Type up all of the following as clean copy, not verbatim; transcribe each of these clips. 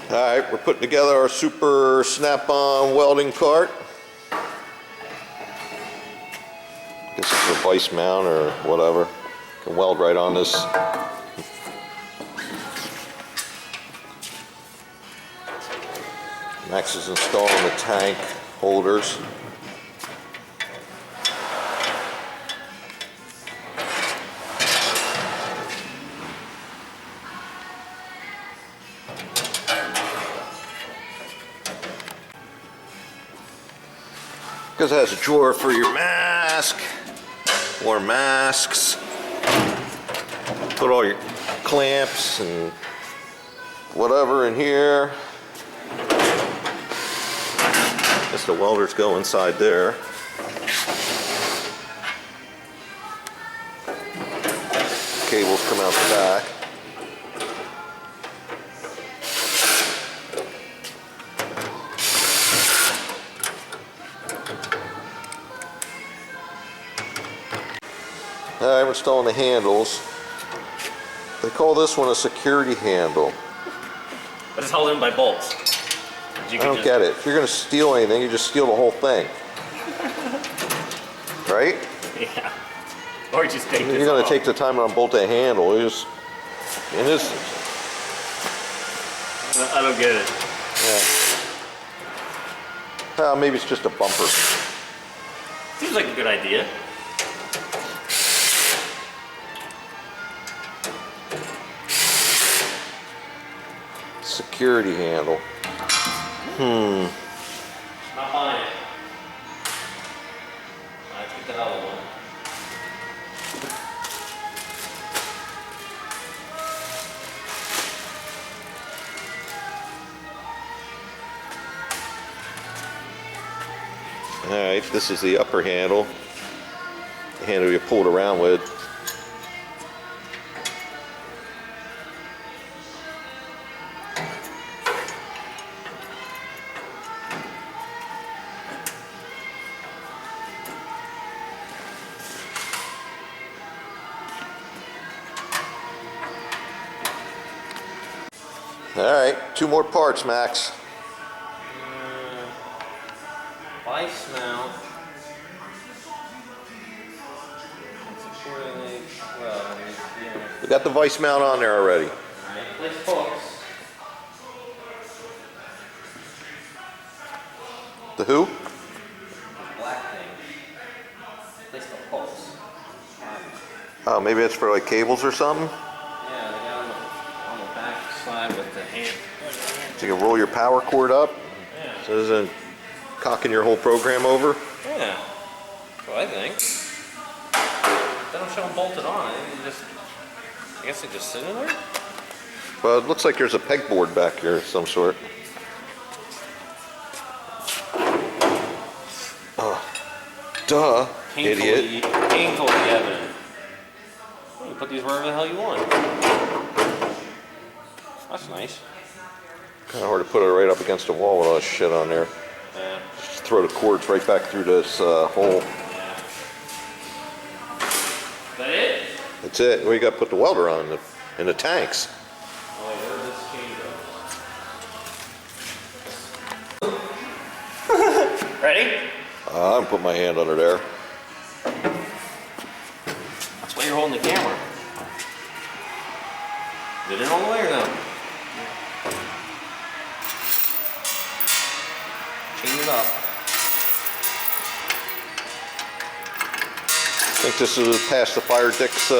Alright, we're putting together our super snap-on welding cart. This is a vice mount or whatever. You can weld right on this. Max is installing the tank holders. Because it has a drawer for your mask, or masks. Put all your clamps and whatever in here. Guess the welders go inside there. Cables come out the back. Alright, we're installing the handles. They call this one a security handle. But it's held in by bolts. I don't get it. If you're going to steal anything, you just steal the whole thing. Right? Yeah. Or just take this You're going to off. take the time to unbolt that handle. You just, it is. I don't get it. Yeah. Maybe it's just a bumper. Seems like a good idea. Security handle. Not buying it. I took that other one. Alright, this is the upper handle. The handle you pull it around with. Alright, 2 more parts, Max. Vice mount. We got the vice mount on there already. Alright, place hooks. The who? Black thing. Place the hooks. Oh, maybe it's for like cables or something? Yeah, they got on the back side with the hand. So you can roll your power cord up? Yeah. So it isn't cocking your whole program over? Yeah. That's what I think. They don't show them bolted on. I guess they just sit in there? Well, it looks like there's a pegboard back here of some sort. Oh, duh, idiot. Painfully evident. You can put these wherever the hell you want. That's nice. Kind of hard to put it right up against the wall with all this shit on there. Yeah. Just throw the cords right back through this hole. Yeah. Is that it? That's it. We got to put the welder on in the tanks. Oh, wait, where does this change go? Ready? I'm putting my hand under there. That's why you're holding the camera. Did it all the way or no? Chain it up. Think this is past the fire dick's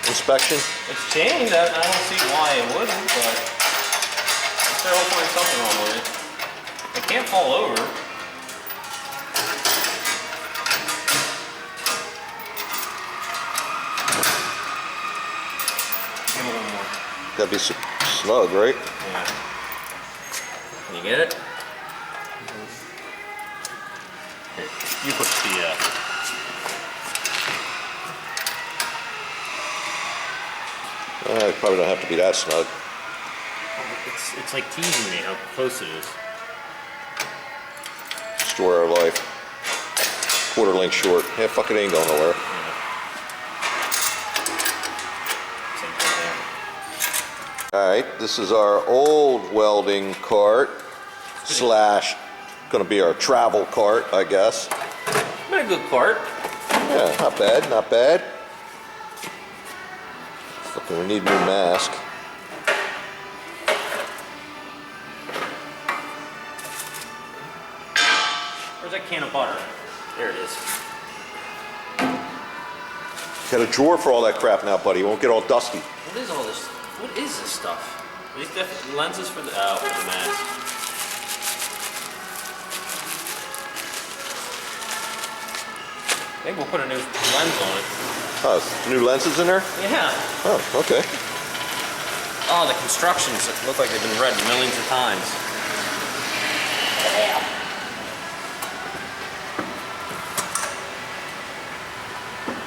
inspection? It's chained. I don't see why it wouldn't, but I'm sure I'll find something wrong with it. It can't fall over. Give it a little more. Gotta be snug, right? Yeah. Can you get it? Here, you put the Probably don't have to be that snug. it's like teasing me how close it is. Story of our life. Quarter length short. Yeah, fuck it, ain't going nowhere. Same thing there. All right, this is our old welding cart slash going to be our travel cart, I guess. Been a good cart. Yeah, not bad, not bad. Fucking, we need a new mask. Where's that can of butter? There it is. Got a drawer for all that crap now, buddy. It won't get all dusty. What is all this? What is this stuff? Are these lenses for the for the mask? Maybe we'll put a new lens on it. Oh, new lenses in there? Yeah. Oh, okay. Oh, the constructions look like they've been read millions of times.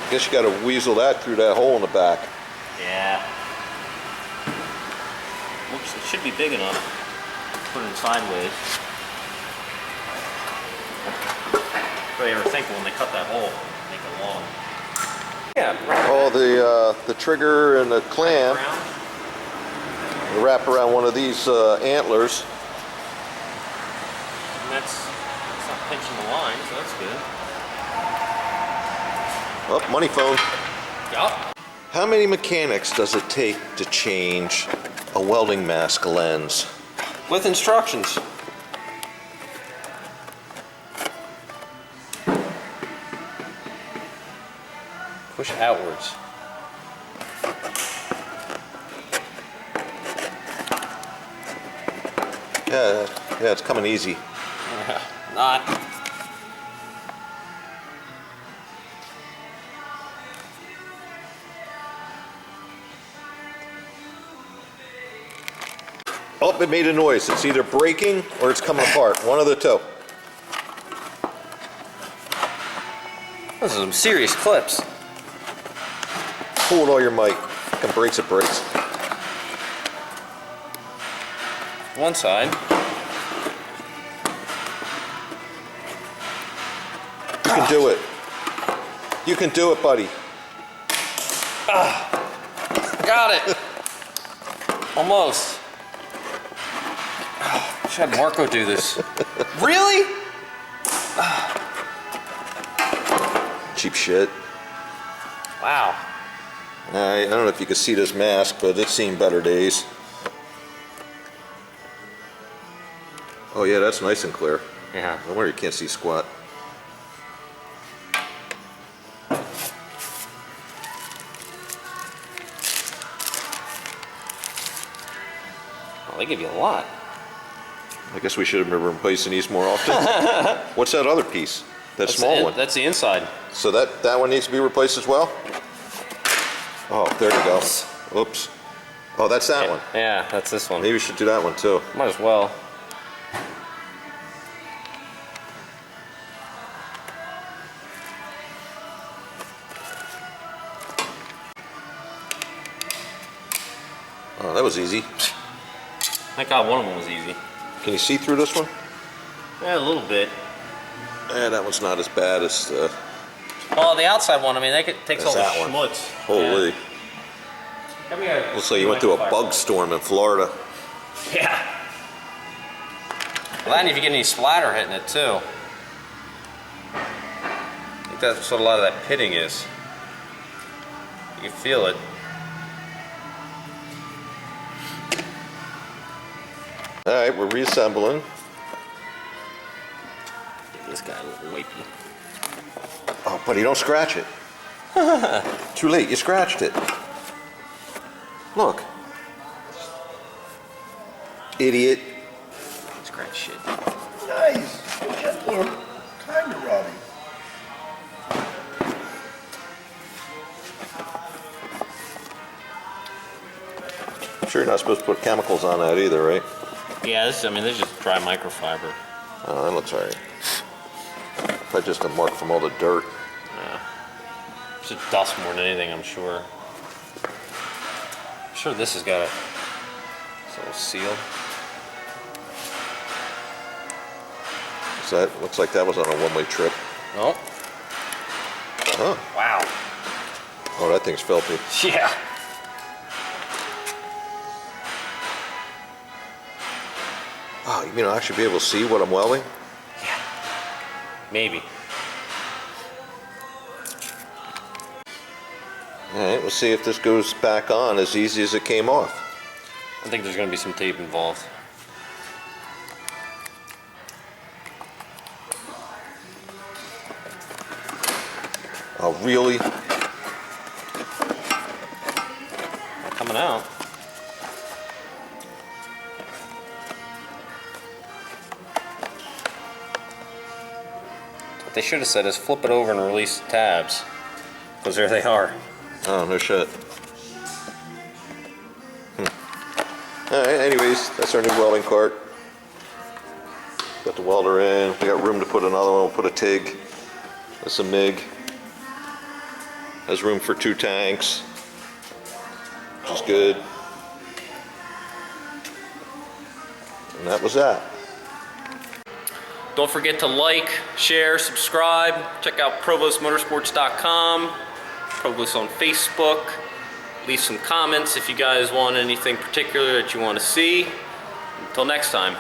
Guess you got to weasel that through that hole in the back. Yeah. Oops, it should be big enough. Put it in sideways. What do you ever think when they cut that hole, make it long? Yeah. Oh, the trigger and the clamp wrap around one of these antlers. And that's not pinching the line, so that's good. Oh, money phone. Yup. How many mechanics does it take to change a welding mask lens? With instructions. Push outwards. Yeah, it's coming easy. Not. Oh, it made a noise. It's either breaking or it's coming apart. One of the two. Those are some serious clips. Pull with all your might. If it breaks, it breaks. One side. You can do it. You can do it, buddy. Got it. Almost. Should have Marco do this. Really? Cheap shit. Wow. I don't know if you can see this mask, but it's seen better days. Oh yeah, that's nice and clear. Yeah. No wonder you can't see squat. Well, they give you a lot. I guess we should have been replacing these more often. What's that other piece? That small one? That's the inside. So that one needs to be replaced as well? Oh, there you go. Oops. Oh, that's that one. Yeah, that's this one. Maybe we should do that one too. Might as well. Oh, that was easy. Thank God one of them was easy. Can you see through this one? Yeah, a little bit. Yeah, that one's not as bad as the... Well, the outside one, I mean, takes all the That's that one. schmutz. Holy. Yeah. Looks like you went through a bug storm in Florida. Yeah. Well, and if you get any splatter hitting it too. I think that's what a lot of that pitting is. You can feel it. All right, we're reassembling. This guy a little wipey. Oh, buddy, don't scratch it. Too late, you scratched it. Look. Idiot. Scratch shit. Nice. Gentle. Kind of Robbie. I'm sure you're not supposed to put chemicals on that either, right? Yeah, this is just dry microfiber. Oh, that looks all right. Probably just a mark from all the dirt. Yeah. It's just dust more than anything, I'm sure. I'm sure this has got a little seal. So that looks like that was on a one-way trip. Oh. Oh. Wow. Oh, that thing's filthy. Yeah. Oh, you mean I'll actually be able to see what I'm welding? Maybe. Alright, we'll see if this goes back on as easy as it came off. I think there's going to be some tape involved. Oh, really? Coming out. What they should have said is flip it over and release the tabs. Because there they are. Oh, no shit. Alright, anyways, that's our new welding cart. Got the welder in. We got room to put another one. We'll put a TIG. That's a MIG. Has room for 2 tanks, which is good. And that was that. Don't forget to like, share, subscribe. Check out ProvostMotorsports.com. Provost on Facebook. Leave some comments if you guys want anything particular that you want to see. Until next time.